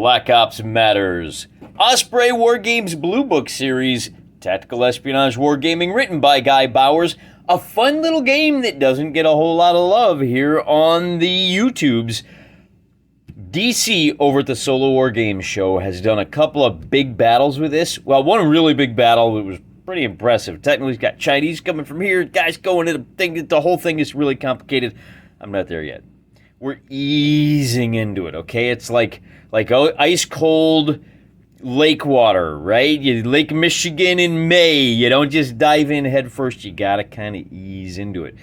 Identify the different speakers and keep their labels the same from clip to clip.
Speaker 1: Black Ops Matters, Osprey Wargames Blue Book Series, Tactical Espionage Wargaming written by Guy Bowers, a fun little game that doesn't get a whole lot of love here on the YouTubes. DC over at the Solo War Games show has done a couple of big battles with this. Well, one really big battle that was pretty impressive. Technically, he's got Chinese coming from here, guys going to the thing. The whole thing is really complicated. I'm not there yet. We're easing into it, okay? It's like ice cold lake water, right? Lake Michigan in May. You don't just dive in head first. You gotta kind of ease into it.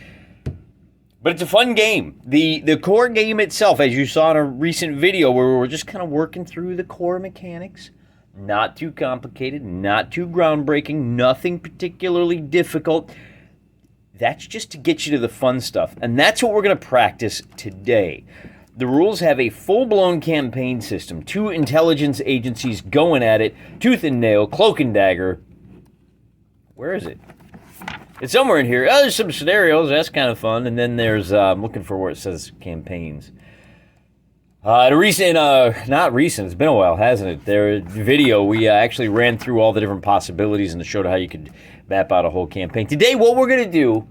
Speaker 1: But it's a fun game. The core game itself, as you saw in a recent video where we were just kind of working through the core mechanics, not too complicated, not too groundbreaking, nothing particularly difficult. That's just to get you to the fun stuff. And that's what we're going to practice today. The rules have a full-blown campaign system. 2 intelligence agencies going at it, tooth and nail, cloak and dagger. Where is it? It's somewhere in here. Oh, there's some scenarios. That's kind of fun. And then there's, I'm looking for where it says campaigns. Not recent, it's been a while, hasn't it? Their video, we actually ran through all the different possibilities and showed how you could map out a whole campaign. Today, what we're going to do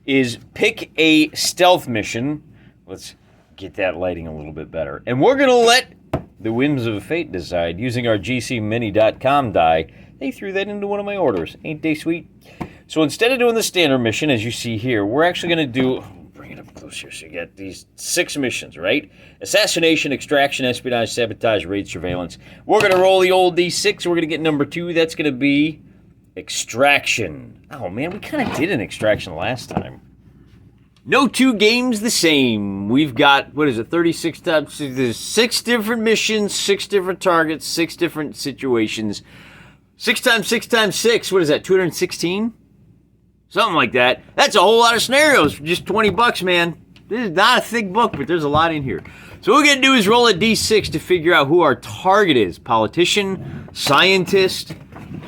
Speaker 1: is pick a stealth mission. Let's get that lighting a little bit better. And we're going to let the whims of fate decide using our gcmini.com die. They threw that into one of my orders. Ain't they sweet? So instead of doing the standard mission, as you see here, we're actually going to do... Bring it up close here so you get these 6 missions, right? Assassination, extraction, espionage, sabotage, raid, surveillance. We're going to roll the old D6. We're going to get number 2. That's going to be extraction. Oh, man, we kind of did an extraction last time. No 2 games the same. We've got, 36 times? There's 6 different missions, 6 different targets, 6 different situations. 6 times 6 times 6, what is that, 216? Something like that. That's a whole lot of scenarios for just $20, man. This is not a thick book, but there's a lot in here. So what we're going to do is roll a D6 to figure out who our target is. Politician, scientist.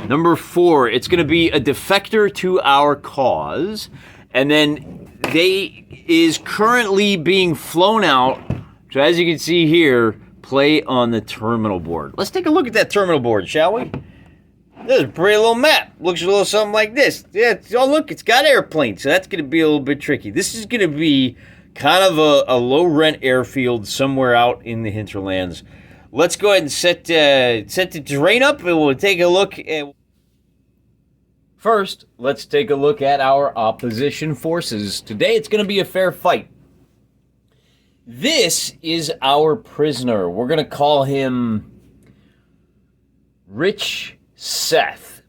Speaker 1: Number 4, it's going to be a defector to our cause. And then they is currently being flown out. So as you can see here, play on the terminal board. Let's take a look at that terminal board, shall we? There's a pretty little map. Looks a little something like this. Yeah, oh, look, it's got airplanes, so that's going to be a little bit tricky. This is going to be kind of a low-rent airfield somewhere out in the hinterlands. Let's go ahead and set the terrain up, and we'll take a look at... First, let's take a look at our opposition forces. Today, it's going to be a fair fight. This is our prisoner. We're going to call him Rich Seth.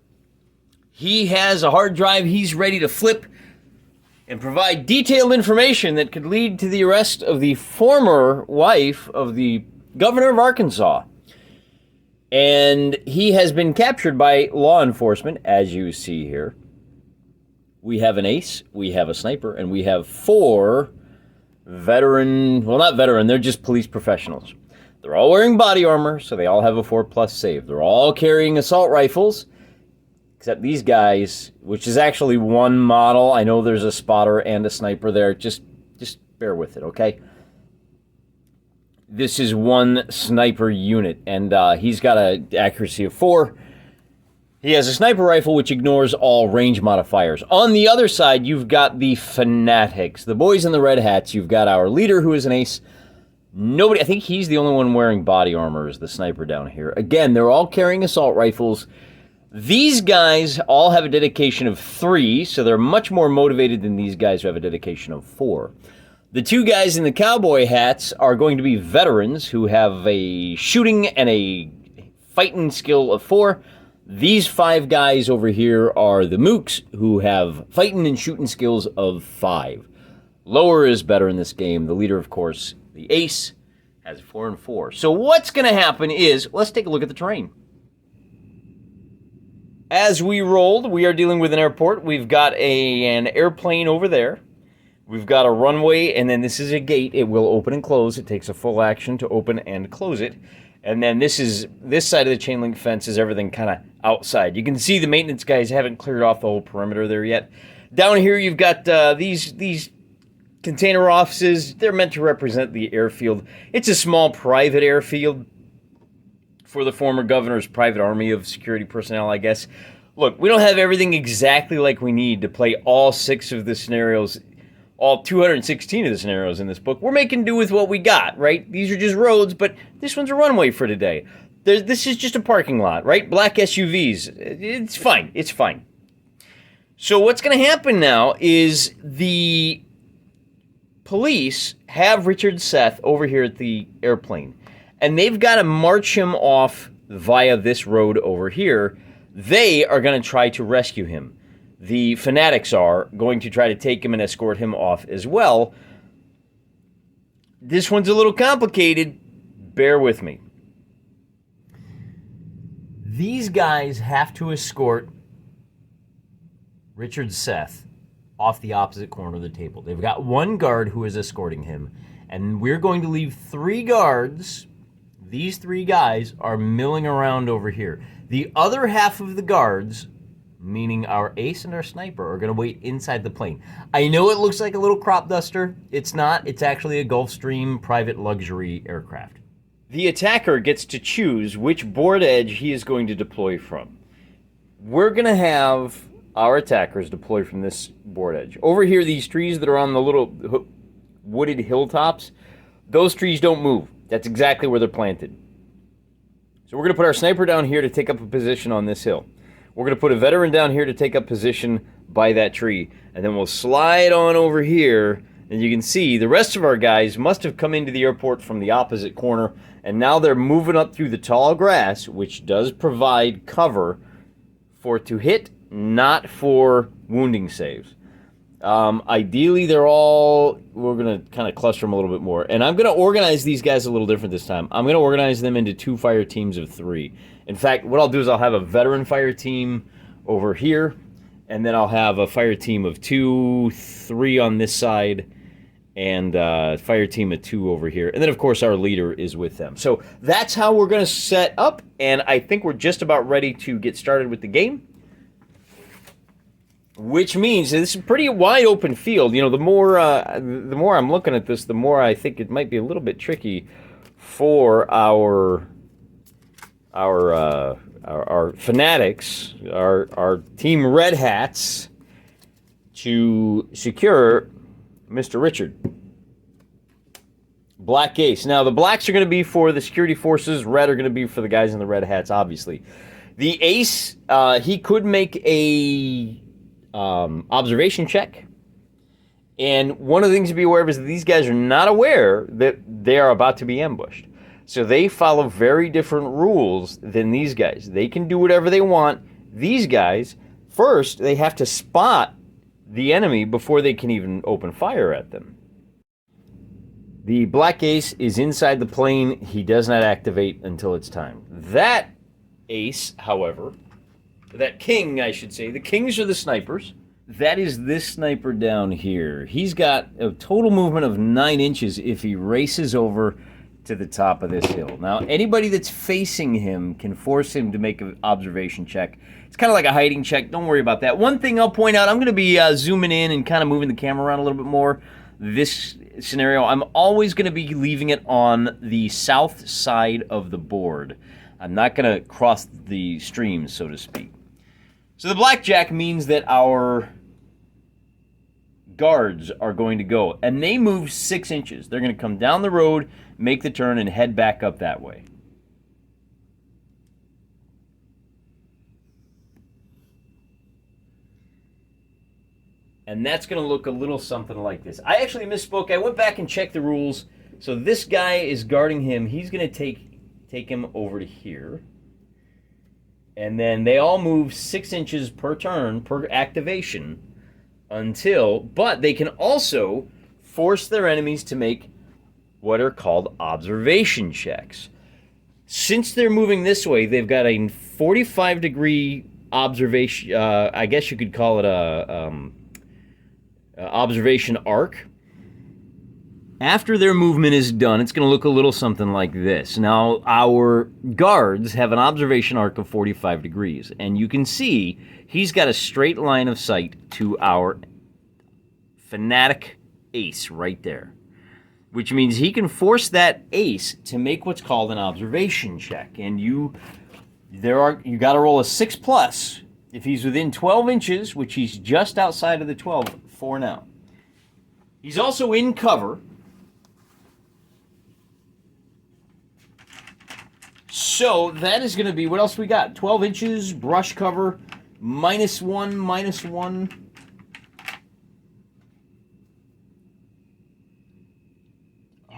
Speaker 1: He has a hard drive he's ready to flip and provide detailed information that could lead to the arrest of the former wife of the governor of Arkansas. And he has been captured by law enforcement, as you see here. We have an ace, we have a sniper, and we have 4 veteran, well, not veteran, they're just police professionals. They're all wearing body armor, so they all have a 4+ save. They're all carrying assault rifles, except these guys, which is actually one model. I know there's a spotter and a sniper there. Just bear with it, okay? This is one sniper unit, and he's got an accuracy of 4. He has a sniper rifle, which ignores all range modifiers. On the other side, you've got the fanatics, the boys in the red hats. You've got our leader, who is an ace. Nobody, I think he's the only one wearing body armor, is the sniper down here. Again, they're all carrying assault rifles. These guys all have a dedication of 3, so they're much more motivated than these guys who have a dedication of 4. The 2 guys in the cowboy hats are going to be veterans who have a shooting and a fighting skill of 4. These 5 guys over here are the mooks who have fighting and shooting skills of 5. Lower is better in this game. The leader, of course, the ace, has 4 and 4. So what's going to happen is, let's take a look at the terrain. As we rolled, we are dealing with an airport. We've got an airplane over there. We've got a runway, and then this is a gate. It will open and close. It takes a full action to open and close it. And then this side of the chain link fence is everything kind of outside. You can see the maintenance guys haven't cleared off the whole perimeter there yet. Down here, you've got these container offices. They're meant to represent the airfield. It's a small private airfield. for the former governor's private army of security personnel, I guess. Look, we don't have everything exactly like we need to play all 6 of the scenarios, all 216 of the scenarios in this book. We're making do with what we got, right? These are just roads, but this one's a runway for today. This is just a parking lot, right? Black SUVs. It's fine. It's fine. So what's going to happen now is the police have Richard Seth over here at the airplane, and they've got to march him off via this road over here. They are going to try to rescue him. The fanatics are going to try to take him and escort him off as well. This one's a little complicated. Bear with me. These guys have to escort Richard Seth off the opposite corner of the table. They've got one guard who is escorting him, and we're going to leave 3 guards. These 3 guys are milling around over here. The other half of the guards, meaning our ace and our sniper, are going to wait inside the plane. I know it looks like a little crop duster. It's not. It's actually a Gulfstream private luxury aircraft. The attacker gets to choose which board edge he is going to deploy from. We're going to have our attackers deploy from this board edge. Over here, these trees that are on the little wooded hilltops, those trees don't move. That's exactly where they're planted. So we're going to put our sniper down here to take up a position on this hill. We're going to put a veteran down here to take up position by that tree. And then we'll slide on over here, and you can see the rest of our guys must have come into the airport from the opposite corner, and now they're moving up through the tall grass, which does provide cover for to hit, not for wounding saves. Ideally, we're going to kind of cluster them a little bit more. And I'm going to organize these guys a little different this time. I'm going to organize them into 2 fire teams of 3. In fact, what I'll do is I'll have a veteran fire team over here, and then I'll have a fire team of 2, 3 on this side, and a fire team of 2 over here. And then, of course, our leader is with them. So that's how we're going to set up, and I think we're just about ready to get started with the game. Which means this is a pretty wide open field. You know, the more I'm looking at this, the more I think it might be a little bit tricky for our fanatics, our team Red Hats, to secure Mr. Richard. Black Ace. Now, the blacks are going to be for the security forces. Red are going to be for the guys in the red hats, obviously. The Ace, he could make a observation check. And one of the things to be aware of is that these guys are not aware that they are about to be ambushed. So they follow very different rules than these guys. They can do whatever they want. These guys, first, they have to spot the enemy before they can even open fire at them. The Black Ace is inside the plane. He does not activate until it's time. That Ace, however, that King, I should say, the Kings are the snipers. That is this sniper down here. He's got a total movement of 9 inches if he races over to the top of this hill. Now, anybody that's facing him can force him to make an observation check. It's kind of like a hiding check. Don't worry about that. One thing I'll point out, I'm going to be zooming in and kind of moving the camera around a little bit more. This scenario, I'm always going to be leaving it on the south side of the board. I'm not going to cross the streams, so to speak. So the blackjack means that our guards are going to go, and they move 6 inches. They're going to come down the road, make the turn, and head back up that way. And that's going to look a little something like this. I actually misspoke. I went back and checked the rules. So this guy is guarding him. He's going to take him over to here. And then they all move 6 inches per turn, per activation, but they can also force their enemies to make what are called observation checks. Since they're moving this way, they've got a 45-degree observation, I guess you could call it a observation arc. After their movement is done, it's going to look a little something like this. Now, our guards have an observation arc of 45 degrees, and you can see he's got a straight line of sight to our fanatic Ace right there. which means he can force that ace to make what's called an observation check. And you got to roll a 6+. If he's within 12 inches, which he's just outside of the 12 for now. He's also in cover. So that is going to be, what else we got? 12 inches, brush cover, -1, -1.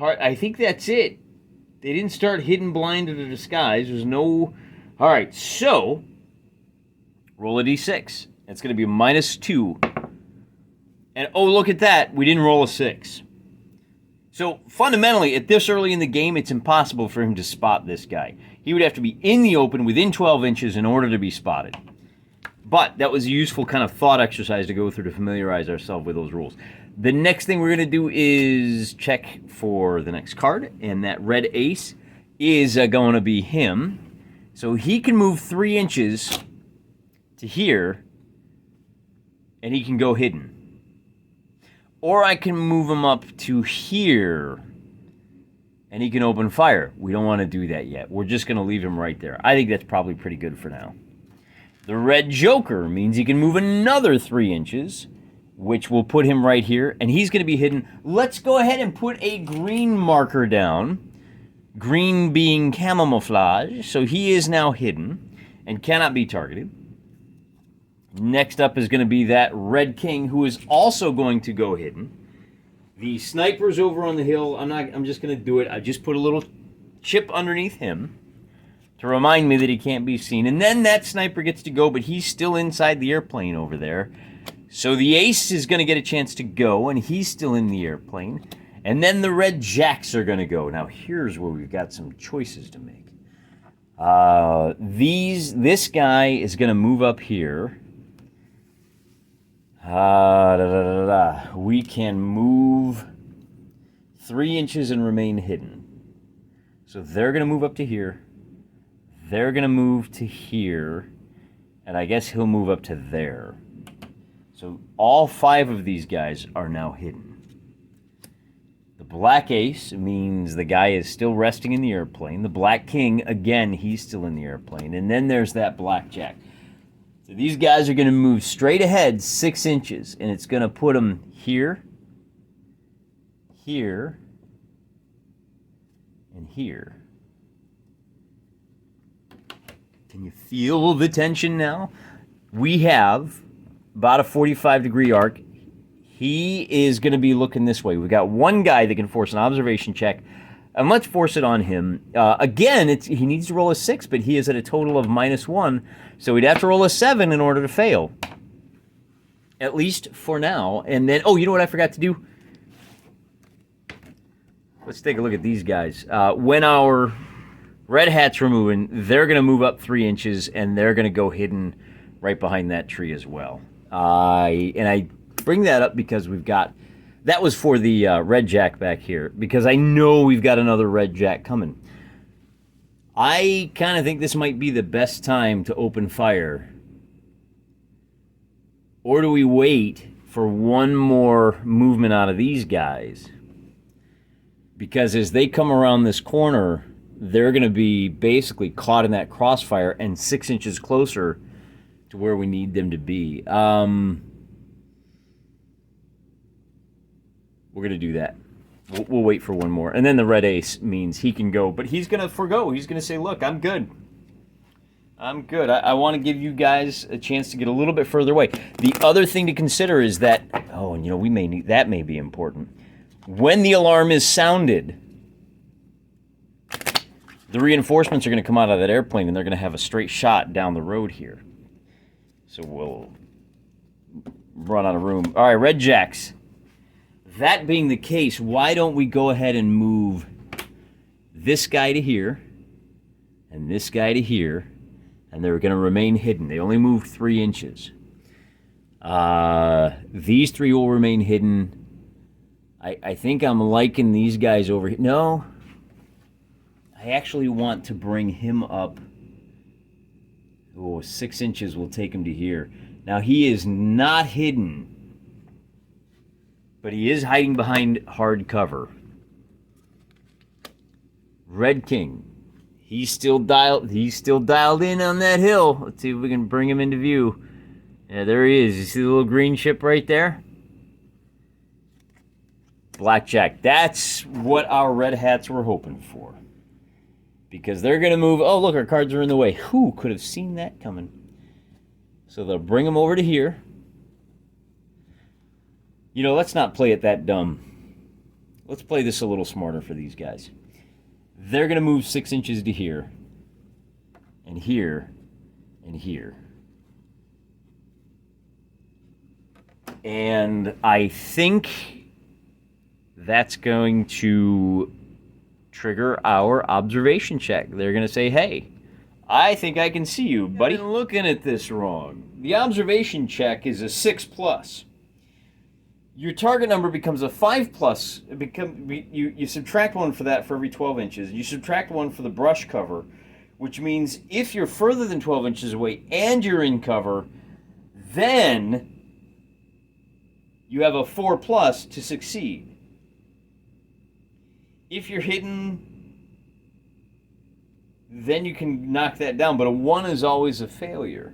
Speaker 1: I think that's it. They didn't start hidden, blind, or disguise. There's no... All right, so roll a d6. It's going to be -2. And oh, look at that. We didn't roll a 6. So fundamentally, at this early in the game, it's impossible for him to spot this guy. He would have to be in the open within 12 inches in order to be spotted. But that was a useful kind of thought exercise to go through to familiarize ourselves with those rules. The next thing we're going to do is check for the next card, and that red ace is going to be him. So he can move 3 inches to here, and he can go hidden. Or I can move him up to here, and he can open fire. We don't want to do that yet. We're just going to leave him right there. I think that's probably pretty good for now. The red joker means he can move another 3 inches, which will put him right here, and he's going to be hidden. Let's go ahead and put a green marker down. Green being camouflage, so he is now hidden and cannot be targeted. Next up is going to be that red king, who is also going to go hidden. The sniper's over on the hill. I'm just going to do it. I just put a little chip underneath him to remind me that he can't be seen. And then that sniper gets to go, but he's still inside the airplane over there. So the ace is going to get a chance to go, and he's still in the airplane. And then the red jacks are going to go. Now, here's where we've got some choices to make. This guy is going to move up here. We can move 3 inches and remain hidden. So they're going to move up to here. They're going to move to here. And I guess he'll move up to there. So all 5 of these guys are now hidden. The black ace means the guy is still resting in the airplane. The black king, again, he's still in the airplane. And then there's that black jack. So these guys are going to move straight ahead 6 inches. And it's going to put them here, here, and here. Can you feel the tension now? We have about a 45-degree arc. He is going to be looking this way. We've got one guy that can force an observation check, and let's force it on him. Again, he needs to roll a 6, but he is at a total of -1, so he'd have to roll a 7 in order to fail. At least for now. And then, oh, you know what I forgot to do? Let's take a look at these guys. When our red hats were moving, they're going to move up 3 inches, and they're going to go hidden right behind that tree as well. And I bring that up because we've got, that was for the red jack back here, because I know we've got another red jack coming. I kind of think this might be the best time to open fire. Or do we wait for one more movement out of these guys? Because as they come around this corner, they're going to be basically caught in that crossfire and 6 inches closer to where we need them to be. We're going to do that. We'll wait for one more. And then the red ace means he can go, but he's going to forgo. He's going to say, look, I'm good. I'm good. I want to give you guys a chance to get a little bit further away. The other thing to consider is that, oh, and you know, we may need, that may be important. When the alarm is sounded, the reinforcements are going to come out of that airplane, and they're going to have a straight shot down the road here. So we'll run out of room. All right, red jacks. That being the case, why don't we go ahead and move this guy to here and this guy to here, and they're going to remain hidden. They only moved 3 inches. These 3 will remain hidden. I think I'm liking these guys over here. No. I actually want to bring him up. Oh, 6 inches will take him to here. Now, he is not hidden, but he is hiding behind hard cover. Red King. He's still dialed in on that hill. Let's see if we can bring him into view. Yeah, there he is. You see the little green ship right there? Blackjack. That's what our red hats were hoping for. Because they're going to move. Oh, look, our cards are in the way. Who could have seen that coming? So they'll bring them over to here. You know, let's not play it that dumb. Let's play this a little smarter for these guys. They're going to move 6 inches to here. And here. And here. And I think that's going to trigger our observation check. They're going to say, hey, I think I can see you, buddy. I'm looking at this wrong. The observation check is a 6+. Your target number becomes a 5+. You subtract 1 for that for every 12 inches. You subtract 1 for the brush cover, which means if you're further than 12 inches away and you're in cover, then you have a 4+ to succeed. If you're hidden, then you can knock that down, but a 1 is always a failure.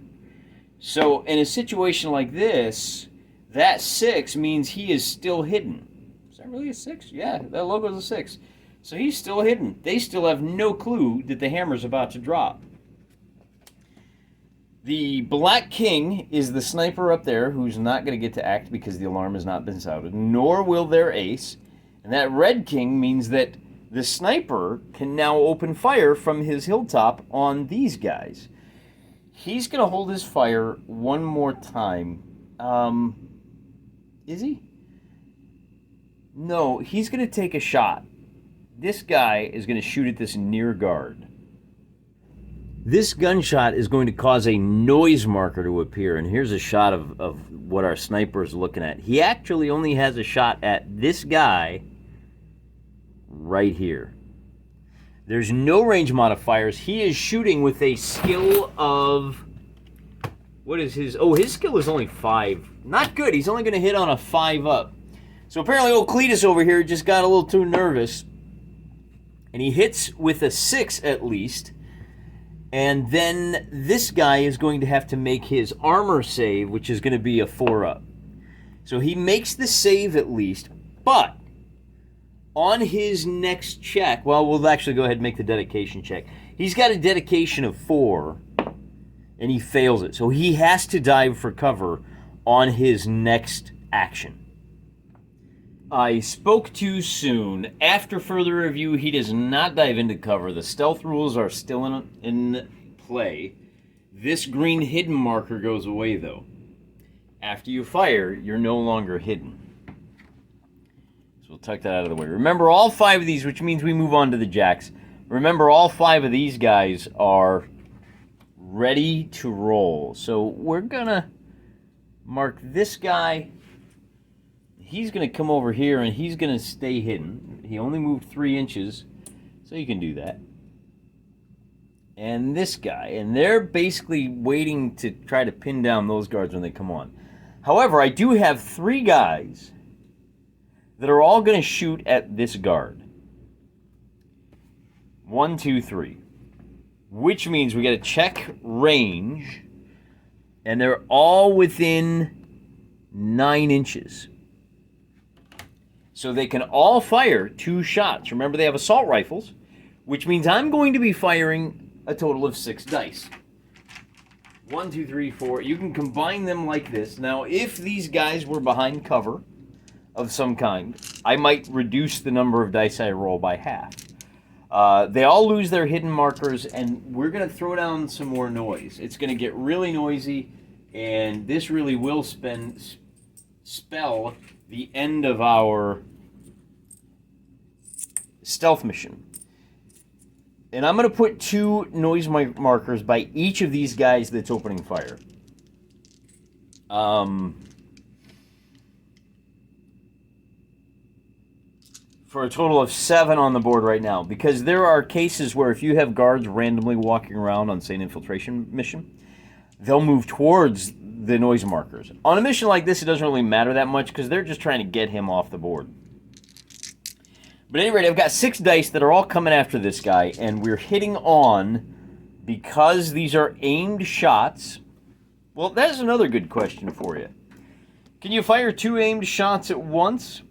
Speaker 1: So in a situation like this, that 6 means he is still hidden. Is that really a 6? Yeah, that logo is a 6. So he's still hidden. They still have no clue that the hammer's about to drop. The Black King is the sniper up there who's not going to get to act because the alarm has not been sounded, nor will their ace. And that Red King means that the sniper can now open fire from his hilltop on these guys. He's going to hold his fire one more time. Is he? No, he's going to take a shot. This guy is going to shoot at this near guard. This gunshot is going to cause a noise marker to appear, and here's a shot of what our sniper is looking at. He actually only has a shot at this guy right here. There's no range modifiers. He is shooting with a skill of... What is his... Oh, his skill is only 5. Not good. He's only going to hit on a 5 up. So apparently old Cletus over here just got a little too nervous. And he hits with a 6 at least. And then this guy is going to have to make his armor save, which is going to be a 4 up. So he makes the save at least. But on his next check... Well, we'll actually go ahead and make the dedication check. He's got a dedication of 4. And he fails it. So he has to dive for cover on his next action. I spoke too soon. After further review, he does not dive into cover. The stealth rules are still in play. This green hidden marker goes away, though. After you fire, you're no longer hidden. So we'll tuck that out of the way. Remember all 5 of these, which means we move on to the jacks. Remember all 5 of these guys are ready to roll. So we're gonna mark this guy. He's gonna come over here and he's gonna stay hidden. He only moved 3 inches, so you can do that. And this guy, and they're basically waiting to try to pin down those guards when they come on. However, I do have 3 guys that are all gonna shoot at this guard. 1, 2, 3. Which means we got to check range, and they're all within 9 inches. So they can all fire 2 shots. Remember, they have assault rifles, which means I'm going to be firing a total of 6 dice. 1, 2, 3, 4. You can combine them like this. Now, if these guys were behind cover of some kind, I might reduce the number of dice I roll by half. They all lose their hidden markers, and we're going to throw down some more noise. It's going to get really noisy, and this really will spell the end of our stealth mission. And I'm going to put 2 noise markers by each of these guys that's opening fire. For a total of 7 on the board right now, because there are cases where if you have guards randomly walking around on, say, an infiltration mission, they'll move towards the noise markers. On a mission like this, it doesn't really matter that much because they're just trying to get him off the board. But at any rate, I've got 6 dice that are all coming after this guy, and we're hitting on, because these are aimed shots. Well, that's another good question for you. Can you fire 2 aimed shots at once?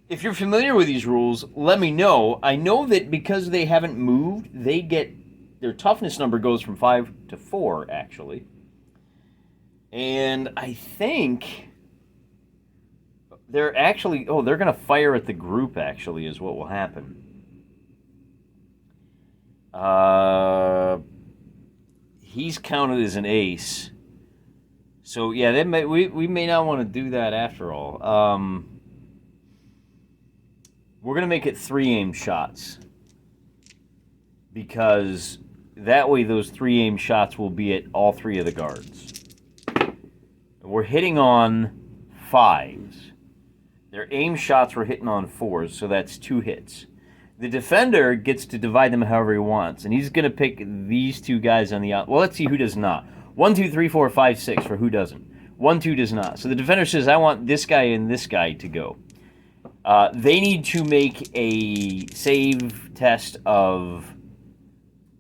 Speaker 1: If you're familiar with these rules, let me know. I know that because they haven't moved, their toughness number goes from 5 to 4, actually. And I think they're actually... Oh, they're going to fire at the group, actually, is what will happen. He's counted as an ace. So, yeah, we may not want to do that after all. We're going to make it 3 aimed shots. Because that way those 3 aimed shots will be at all 3 of the guards. We're hitting on 5s. Their aim shots were hitting on 4s, so that's 2 hits. The defender gets to divide them however he wants, and he's going to pick these 2 guys on the out. Well, let's see who does not. 1, 2, 3, 4, 5, 6 for who doesn't. 1, 2 does not. So the defender says, I want this guy and this guy to go. They need to make a save test of...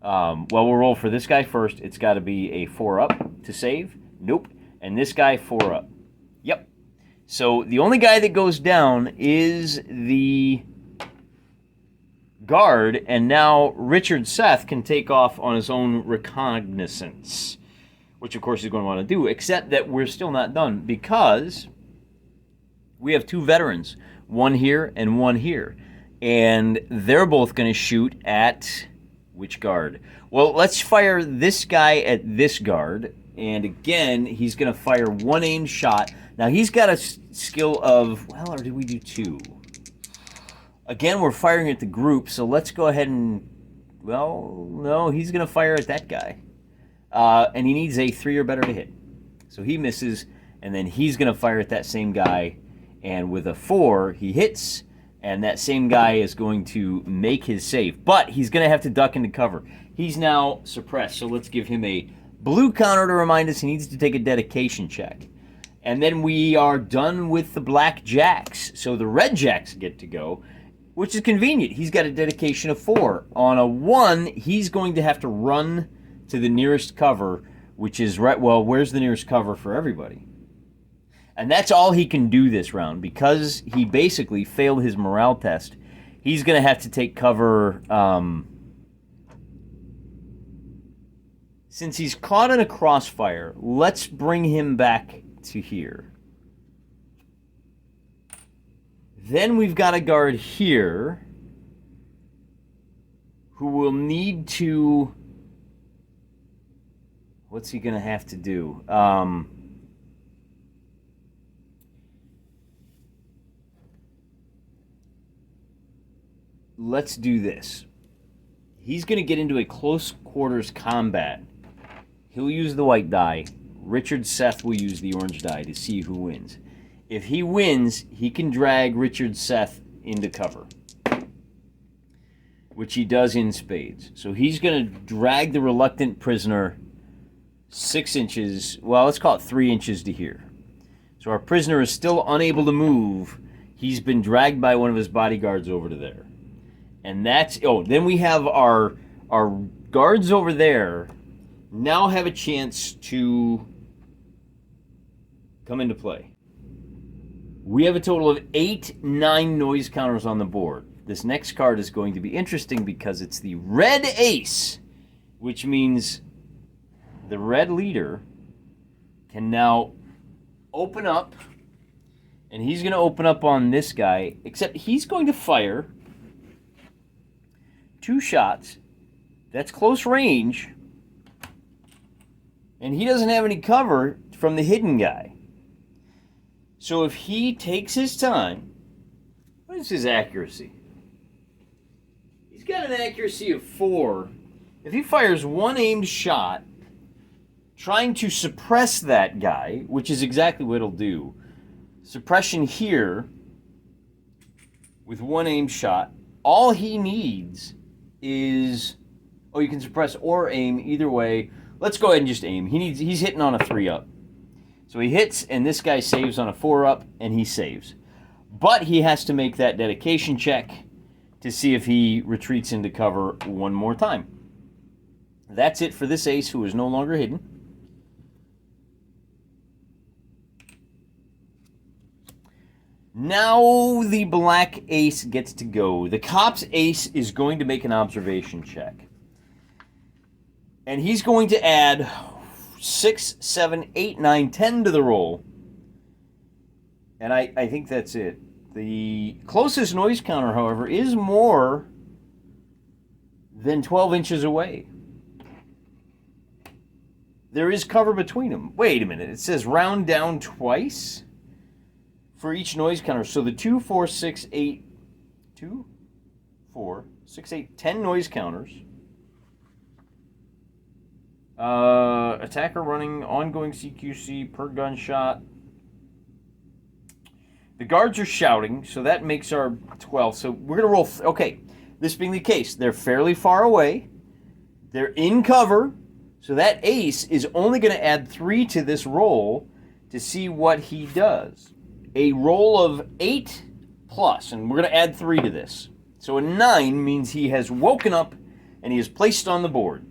Speaker 1: well, we'll roll for this guy first. It's got to be a 4-up to save. Nope. And this guy 4-up. Yep. So the only guy that goes down is the guard, and now Richard Seth can take off on his own reconnaissance, which of course he's going to want to do, except that we're still not done because we have 2 veterans, one here and one here, and they're both going to shoot at which guard? Well, let's fire this guy at this guard, and again, he's going to fire 1 aimed shot. Now, he's got a skill of, well, or did we do 2? Again, we're firing at the group, so let's go ahead and, well, no, he's going to fire at that guy. And he needs a 3 or better to hit. So he misses, and then he's going to fire at that same guy, and with a 4, he hits, and that same guy is going to make his save. But he's going to have to duck into cover. He's now suppressed, so let's give him a blue counter to remind us he needs to take a dedication check. And then we are done with the black jacks. So the red jacks get to go, which is convenient. He's got a dedication of 4. On a 1, he's going to have to run to the nearest cover, which is right, well, where's the nearest cover for everybody? And that's all he can do this round. Because he basically failed his morale test, he's going to have to take cover. Since he's caught in a crossfire, let's bring him back to here. Then we've got a guard here who will need to... What's he going to have to do? Let's do this. He's going to get into a close quarters combat. He'll use the white die. Richard Seth will use the orange die to see who wins. If he wins, he can drag Richard Seth into cover, which he does in spades. So he's going to drag the reluctant prisoner 6 inches, well, let's call it 3 inches to here. So our prisoner is still unable to move. He's been dragged by one of his bodyguards over to there. And that's, oh, then we have our guards over there now have a chance to come into play. We have a total of 9 noise counters on the board. This next card is going to be interesting because it's the red ace, which means the red leader can now open up, and he's going to open up on this guy, except he's going to fire 2 shots. That's close range, and he doesn't have any cover from the hidden guy. So if he takes his time, what is his accuracy? He's got an accuracy of 4. If he fires 1 aimed shot, trying to suppress that guy, which is exactly what he'll do, suppression here with 1 aimed shot, all he needs is, oh, you can suppress or aim, either way. Let's go ahead and just aim. He's hitting on a 3-up. So he hits, and this guy saves on a 4-up, and he saves. But he has to make that dedication check, to see if he retreats into cover one more time. That's it for this ace, who is no longer hidden. Now the black ace gets to go. The cop's ace is going to make an observation check. And he's going to add 6, 7, 8, 9, 10 to the roll. And I think that's it. The closest noise counter, however, is more than 12 inches away. There is cover between them. Wait a minute. It says round down twice for each noise counter. So the 2, 4, 6, 8, 2, 4, 6, 8, 10 noise counters. Attacker running ongoing CQC per gunshot. The guards are shouting, so that makes our 12. So we're going to roll. Okay, this being the case, they're fairly far away. They're in cover. So that ace is only going to add 3 to this roll to see what he does. A roll of 8 plus, and we're going to add 3 to this. So a 9 means he has woken up and he is placed on the board.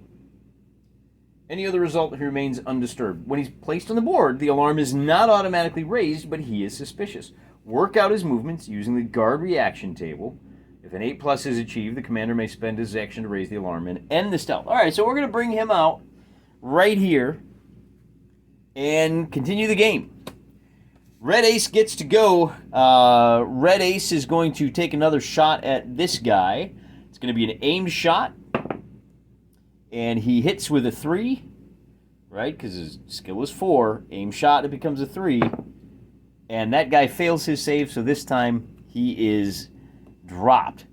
Speaker 1: Any other result, he remains undisturbed. When he's placed on the board, the alarm is not automatically raised, but he is suspicious. Work out his movements using the guard reaction table. If an 8 plus is achieved, the commander may spend his action to raise the alarm and end the stealth. All right, so we're going to bring him out right here and continue the game. Red ace gets to go. Red ace is going to take another shot at this guy. It's going to be an aimed shot. And he hits with a 3, right? Because his skill is 4. Aim shot, it becomes a 3. And that guy fails his save, so this time he is dropped.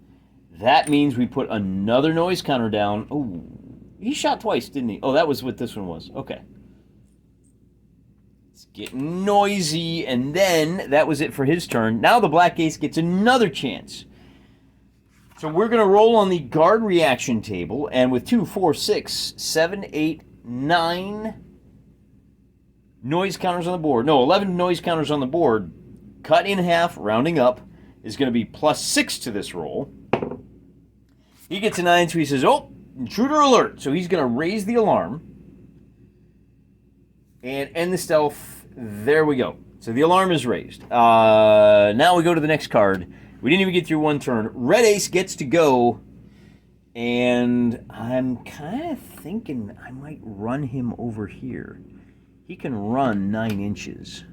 Speaker 1: That means we put another noise counter down. Oh, he shot twice, didn't he? Oh, that was what this one was. Okay. It's getting noisy, and then that was it for his turn. Now the black ace gets another chance. So we're going to roll on the guard reaction table, and with 2, 4, 6, 7, 8, 9 noise counters on the board. No, 11 noise counters on the board. Cut in half, rounding up, is going to be plus 6 to this roll. He gets a 9, so he says, oh, intruder alert. So he's going to raise the alarm and end the stealth. There we go. So the alarm is raised. Now we go to the next card. We didn't even get through one turn. Red ace gets to go, and I'm kind of thinking I might run him over here. He can run 9 inches.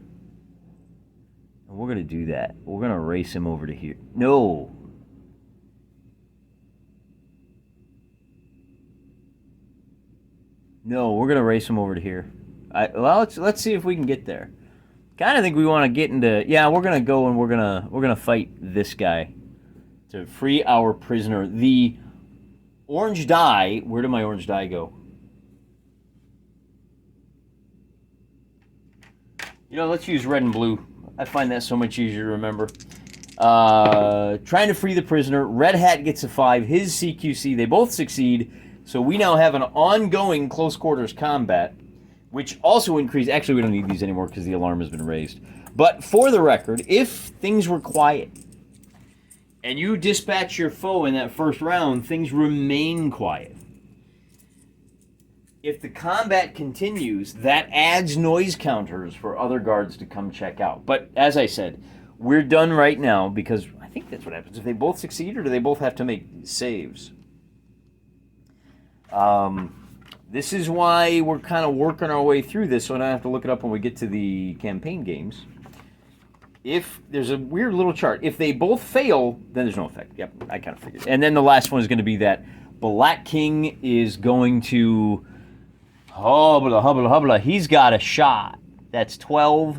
Speaker 1: And we're going to do that. We're going to race him over to here. No. No, we're going to race him over to here. Well, let's see if we can get there. Kind of think we want to get into... Yeah, we're going to go and we're going to fight this guy to free our prisoner. The orange die... Where did my orange die go? You know, let's use red and blue. I find that so much easier to remember. Trying to free the prisoner. Red hat gets a 5. His CQC, they both succeed. So we now have an ongoing close quarters combat, which also increased... Actually, we don't need these anymore because the alarm has been raised. But for the record, if things were quiet and you dispatch your foe in that first round, things remain quiet. If the combat continues, that adds noise counters for other guards to come check out. But as I said, we're done right now because I think that's what happens. If they both succeed, or do they both have to make saves? This is why we're kind of working our way through this, so I don't have to look it up when we get to the campaign games. If there's a weird little chart, if they both fail, then there's no effect. Yep, I kind of figured. And then the last one is going to be that Black King is going to... Hubba, hubba, hubba. He's got a shot. That's 12,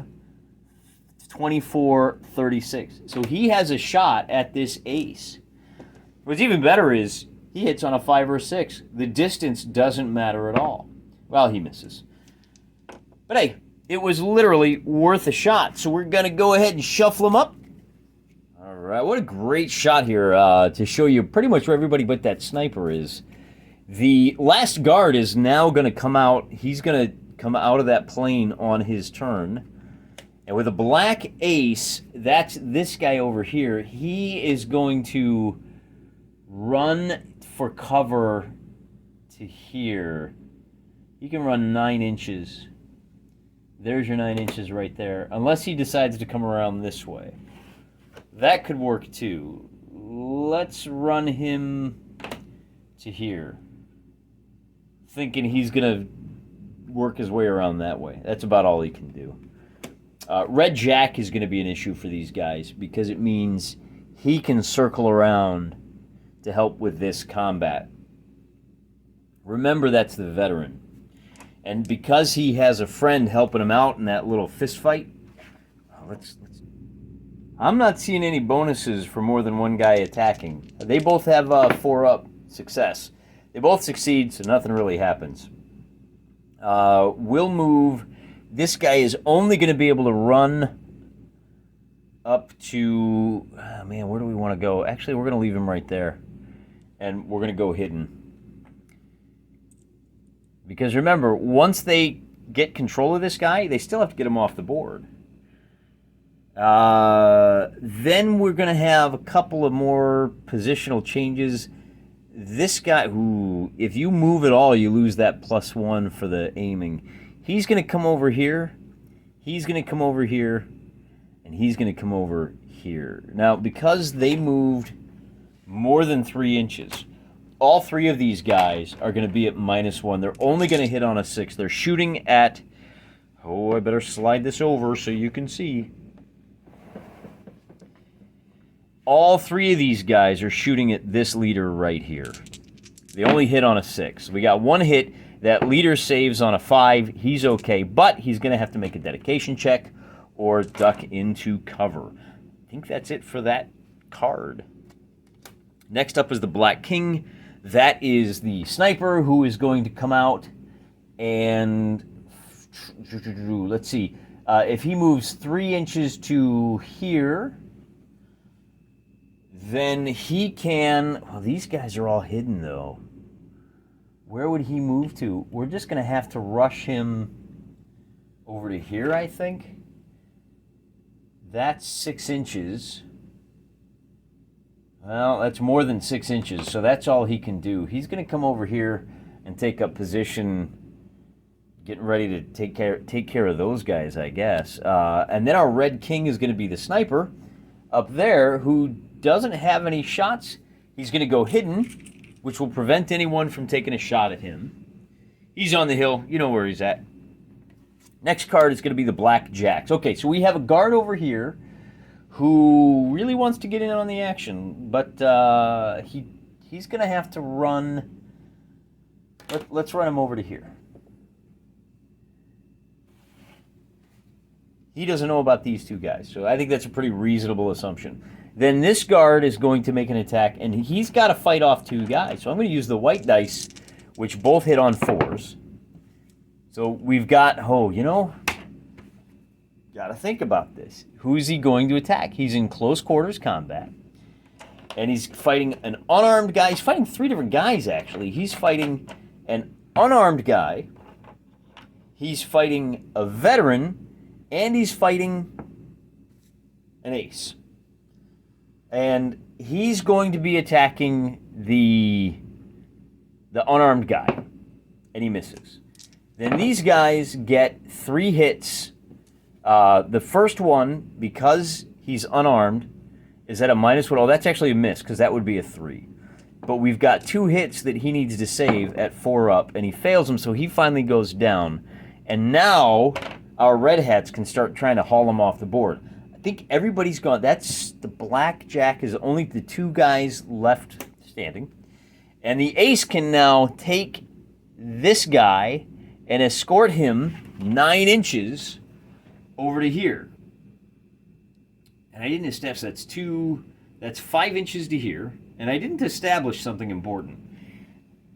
Speaker 1: 24, 36. So he has a shot at this ace. What's even better is he hits on a 5 or 6. The distance doesn't matter at all. Well, he misses. But hey, it was literally worth a shot. So we're going to go ahead and shuffle him up. All right, what a great shot here to show you pretty much where everybody but that sniper is. The last guard is now going to come out. He's going to come out of that plane on his turn. And with a black ace, that's this guy over here. He is going to run for cover to here. You can run 9 inches. There's your 9 inches right there. Unless he decides to come around this way. That could work too. Let's run him to here. Thinking he's going to work his way around that way. That's about all he can do. Red Jack is going to be an issue for these guys because it means he can circle around to help with this combat. Remember, that's the veteran. And because he has a friend helping him out in that little fist fight, I'm not seeing any bonuses for more than one guy attacking. They both have 4-up success. They both succeed, so nothing really happens. We'll move. This guy is only going to be able to run up to... Oh, man, where do we want to go? Actually, we're going to leave him right there. And we're going to go hidden. Because remember, once they get control of this guy, they still have to get him off the board. Then we're going to have a couple of more positional changes. This guy, ooh, if you move at all, you lose that +1 for the aiming. He's going to come over here. He's going to come over here. And he's going to come over here. Now, because they moved more than 3 inches, all 3 of these guys are going to be at -1. They're only going to hit on a 6. They're shooting at... Oh, I better slide this over so you can see. All 3 of these guys are shooting at this leader right here. They only hit on a 6. We got 1 hit. That leader saves on a 5. He's okay, but he's going to have to make a dedication check or duck into cover. I think that's it for that card. Next up is the Black King. That is the sniper who is going to come out and... Let's see. If he moves 3 inches to here... Then he can... Well, these guys are all hidden, though. Where would he move to? We're just going to have to rush him over to here, I think. That's 6 inches. Well, that's more than 6 inches, so that's all he can do. He's going to come over here and take up position, getting ready to take care of those guys, I guess. And then our Red King is going to be the sniper up there who... doesn't have any shots. He's going to go hidden, which will prevent anyone from taking a shot at him. He's on the hill. You know where he's at. Next card is going to be the Black Jacks. Okay, so we have a guard over here who really wants to get in on the action, but he's going to have to run. Let's run him over to here. He doesn't know about these 2 guys, so I think that's a pretty reasonable assumption. Then this guard is going to make an attack, and he's got to fight off 2 guys. So I'm going to use the white dice, which both hit on 4s. So we've got, got to think about this. Who's he going to attack? He's in close quarters combat, and he's fighting an unarmed guy. He's fighting 3 different guys, actually. He's fighting an unarmed guy. He's fighting a veteran, and he's fighting an ace. And he's going to be attacking the unarmed guy, and he misses. Then these guys get 3 hits. The first one, because he's unarmed, is at a -1. Oh, that's actually a miss, because that would be a 3. But we've got 2 hits that he needs to save at 4-up, and he fails them, so he finally goes down. And now our Red Hats can start trying to haul him off the board. I think everybody's gone. That's the Black Jack is only the 2 guys left standing. And the ace can now take this guy and escort him 9 inches over to here. And I didn't establish, that's 5 inches to here. And I didn't establish something important.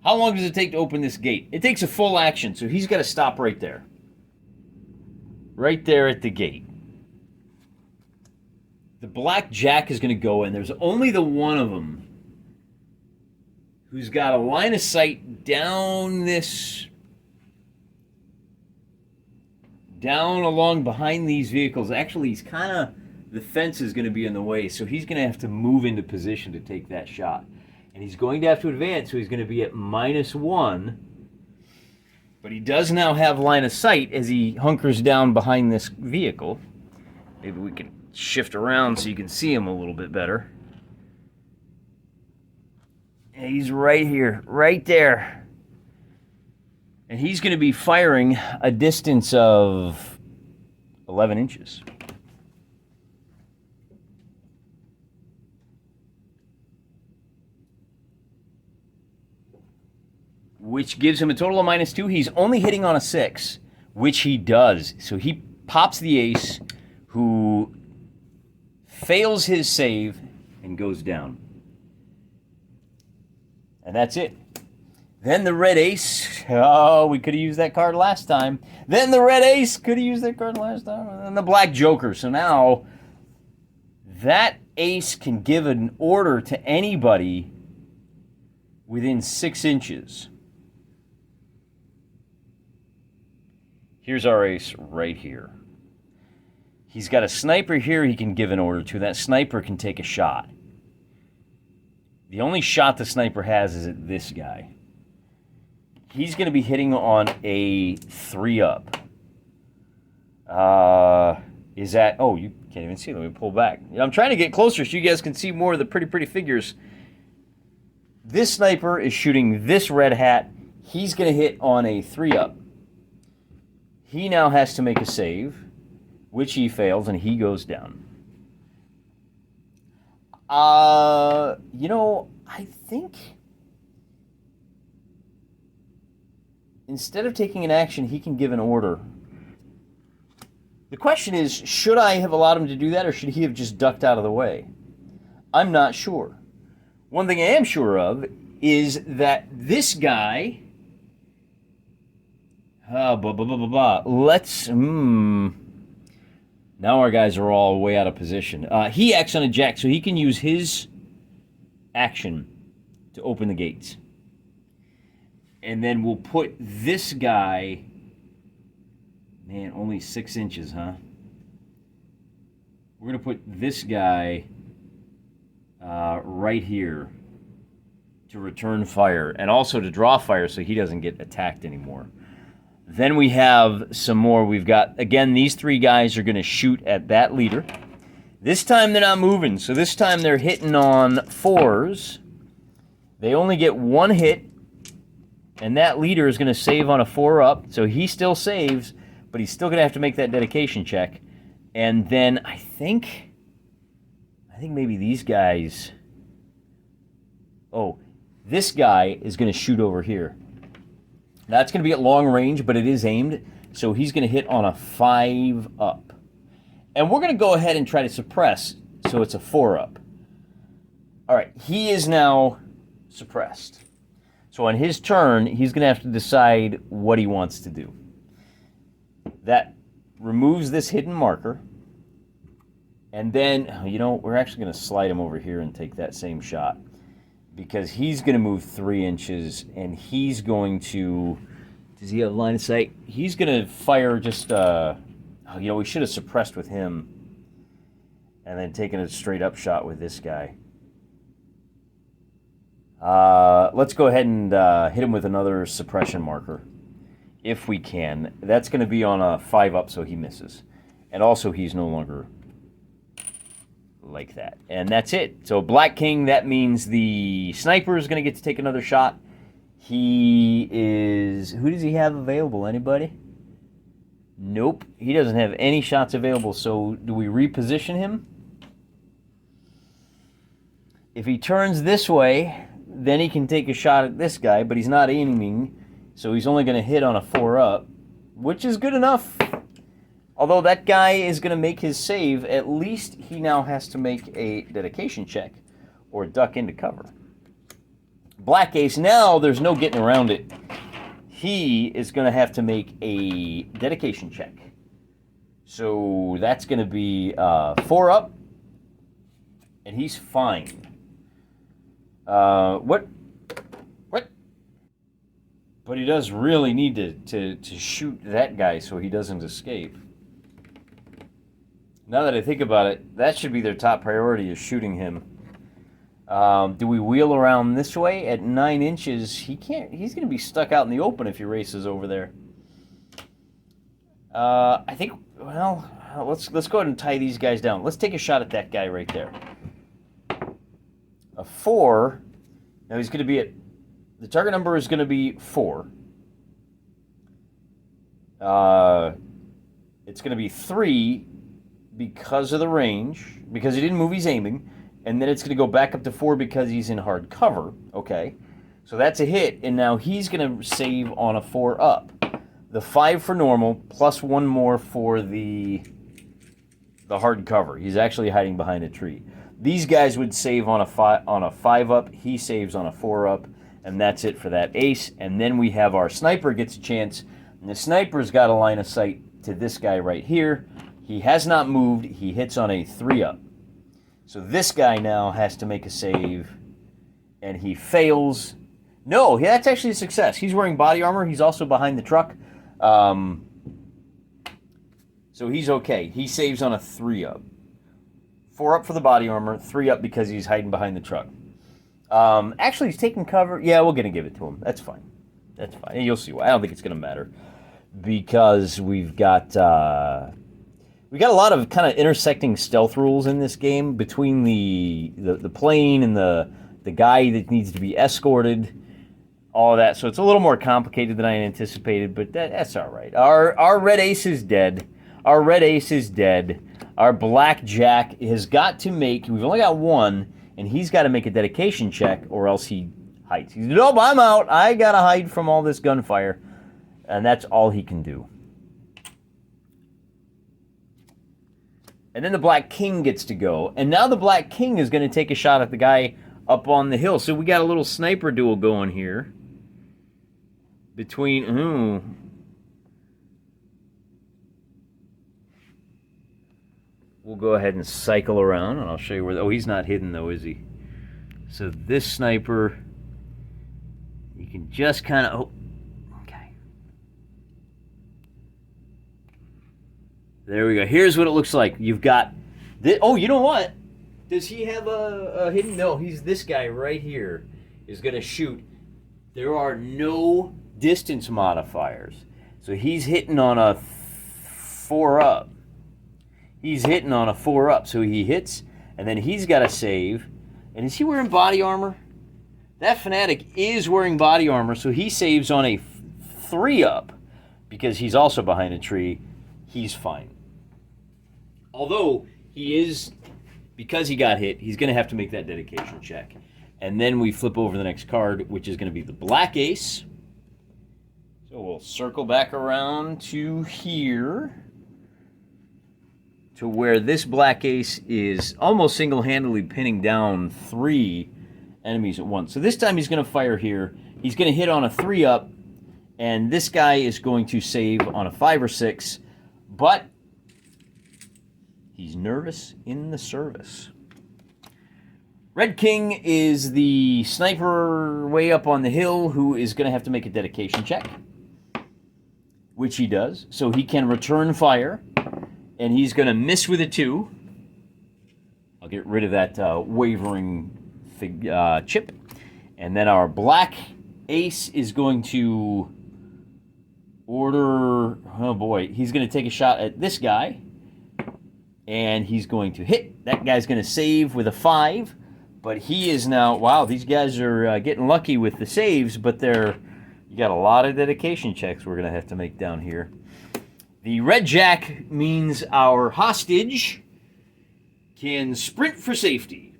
Speaker 1: How long does it take to open this gate? It takes a full action, so he's got to stop right there. Right there at the gate. The Black Jack is going to go in. There's only the one of them who's got a line of sight down along behind these vehicles. Actually, he's kind of, the fence is going to be in the way, so he's going to have to move into position to take that shot. And he's going to have to advance, so he's going to be at -1. But he does now have line of sight as he hunkers down behind this vehicle. Maybe we can shift around so you can see him a little bit better. And he's right here, right there. And he's going to be firing a distance of 11 inches. Which gives him a total of -2. He's only hitting on a 6, which he does. So he pops the ace, who fails his save and goes down. And that's it. Then the red ace. Oh, we could have used that card last time. Then the red ace. Could have used that card last time. And then the black joker. So now that ace can give an order to anybody within 6 inches. Here's our ace right here. He's got a sniper here he can give an order to. That sniper can take a shot. The only shot the sniper has is at this guy. He's going to be hitting on a 3-up. Is that... Oh, you can't even see it. Let me pull back. I'm trying to get closer so you guys can see more of the pretty figures. This sniper is shooting this red hat. He's going to hit on a 3-up. He now has to make a save, which he fails, and he goes down. You know, I think instead of taking an action, he can give an order. The question is, should I have allowed him to do that, or should he have just ducked out of the way? I'm not sure. One thing I am sure of is that this guy... Let's... Now our guys are all way out of position. He acts on a jack, so he can use his action to open the gates. And then we'll put this guy... Man, only 6 inches, huh? We're going to put this guy right here to return fire, and also to draw fire so he doesn't get attacked anymore. Then we have some more. We've got, again, these 3 guys are going to shoot at that leader. This time they're not moving, so this time they're hitting on 4s. They only get 1 hit, and that leader is going to save on a 4-up, so he still saves, but he's still going to have to make that dedication check. And then I think maybe these guys... Oh, this guy is going to shoot over here. That's going to be at long range, but it is aimed, so he's going to hit on a 5-up. And we're going to go ahead and try to suppress, so it's a 4-up. All right, he is now suppressed. So on his turn, he's going to have to decide what he wants to do. That removes this hidden marker. And then, you know, we're actually going to slide him over here and take that same shot, because he's going to move 3 inches, and he's going to... Does he have line of sight? He's going to fire just... you know, we should have suppressed with him and then taken a straight-up shot with this guy. Let's go ahead and hit him with another suppression marker, if we can. That's going to be on a 5-up, so he misses. And also, he's no longer... like that. And that's it. So Black King, that means the sniper is going to get to take another shot. He is... Who does he have available? Anybody? Nope. He doesn't have any shots available. So do we reposition him? If he turns this way, then he can take a shot at this guy, but he's not aiming, so he's only going to hit on a 4-up, which is good enough. Although that guy is going to make his save, at least he now has to make a dedication check or duck into cover. Black Ace, now there's no getting around it. He is going to have to make a dedication check. So that's going to be 4-up, and he's fine. What? But he does really need to shoot that guy so he doesn't escape. Now that I think about it, that should be their top priority, is shooting him. Do we wheel around this way? At 9 inches, he can't. He's going to be stuck out in the open if he races over there. I think. Well, let's go ahead and tie these guys down. Let's take a shot at that guy right there. A 4. Now he's going to be at. The target number is going to be 4. It's going to be 3 because of the range, because he didn't move. He's aiming. And then it's going to go back up to 4 because he's in hard cover. Okay. So that's a hit. And now he's going to save on a 4 up. The 5 for normal, plus 1 more for the hard cover. He's actually hiding behind a tree. These guys would save on a 5 up. He saves on a 4 up. And that's it for that ace. And then we have our sniper gets a chance. And the sniper's got a line of sight to this guy right here. He has not moved. He hits on a 3 up. So this guy now has to make a save, and he fails. No, that's actually a success. He's wearing body armor. He's also behind the truck. So he's okay. He saves on a 3 up. 4 up for the body armor, 3 up because he's hiding behind the truck. Actually, he's taking cover. Yeah, we're going to give it to him. That's fine. That's fine. And you'll see why. I don't think it's going to matter because we've got... We got a lot of kind of intersecting stealth rules in this game between the plane and the guy that needs to be escorted, all of that. So it's a little more complicated than I anticipated, but that's all right. Our red ace is dead. Our red ace is dead. Our black jack has got to make. We've only got 1, and he's got to make a dedication check, or else he hides. He's nope, I'm out. I gotta hide from all this gunfire, and that's all he can do. And then the Black King gets to go. And now the Black King is going to take a shot at the guy up on the hill. So we got a little sniper duel going here. Between... We'll go ahead and cycle around, and I'll show you where... Oh, he's not hidden, though, is he? So this sniper... You can just kind of... Oh, there we go. Here's what it looks like. You've got... This, oh, you know what? Does he have a hidden... No, he's this guy right here is going to shoot. There are no distance modifiers. So he's hitting on a 4 up. He's hitting on a 4 up. So he hits, and then he's got to save. And is he wearing body armor? That Fanatic is wearing body armor, so he saves on a 3 up because he's also behind a tree. He's fine. Although, he is, because he got hit, he's going to have to make that dedication check. And then we flip over the next card, which is going to be the Black Ace. So we'll circle back around to here, to where this Black Ace is almost single-handedly pinning down 3 enemies at once. So this time he's going to fire here. He's going to hit on a 3 up, and this guy is going to save on a 5 or 6. But he's nervous in the service. Red King is the sniper way up on the hill who is going to have to make a dedication check, which he does. So he can return fire, and he's going to miss with a 2. I'll get rid of that wavering chip. And then our Black Ace is going to... order, oh boy, he's going to take a shot at this guy, and he's going to hit. That guy's going to save with a 5, but he is now, wow, these guys are getting lucky with the saves, but you got a lot of dedication checks we're going to have to make down here. The red jack means our hostage can sprint for safety.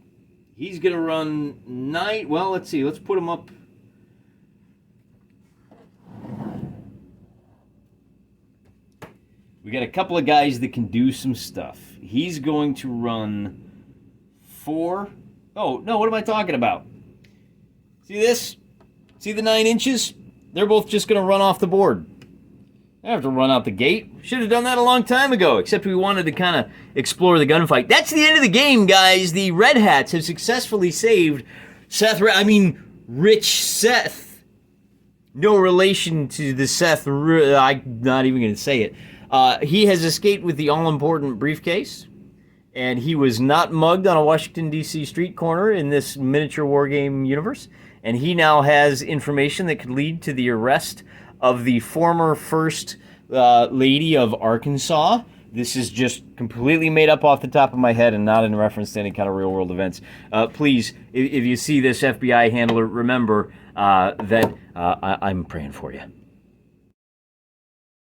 Speaker 1: He's going to run 9, well, let's see, let's put him up. We got a couple of guys that can do some stuff. He's going to run 4. Oh, no, what am I talking about? See this? See the 9 inches? They're both just going to run off the board. I have to run out the gate. Should have done that a long time ago, except we wanted to kind of explore the gunfight. That's the end of the game, guys. The Red Hats have successfully saved Rich Seth. No relation to the Seth, I'm not even going to say it. He has escaped with the all-important briefcase, and he was not mugged on a Washington, D.C. street corner in this miniature war game universe. And he now has information that could lead to the arrest of the former First Lady of Arkansas. This is just completely made up off the top of my head and not in reference to any kind of real-world events. Please, if you see this FBI handler, remember that I'm praying for you.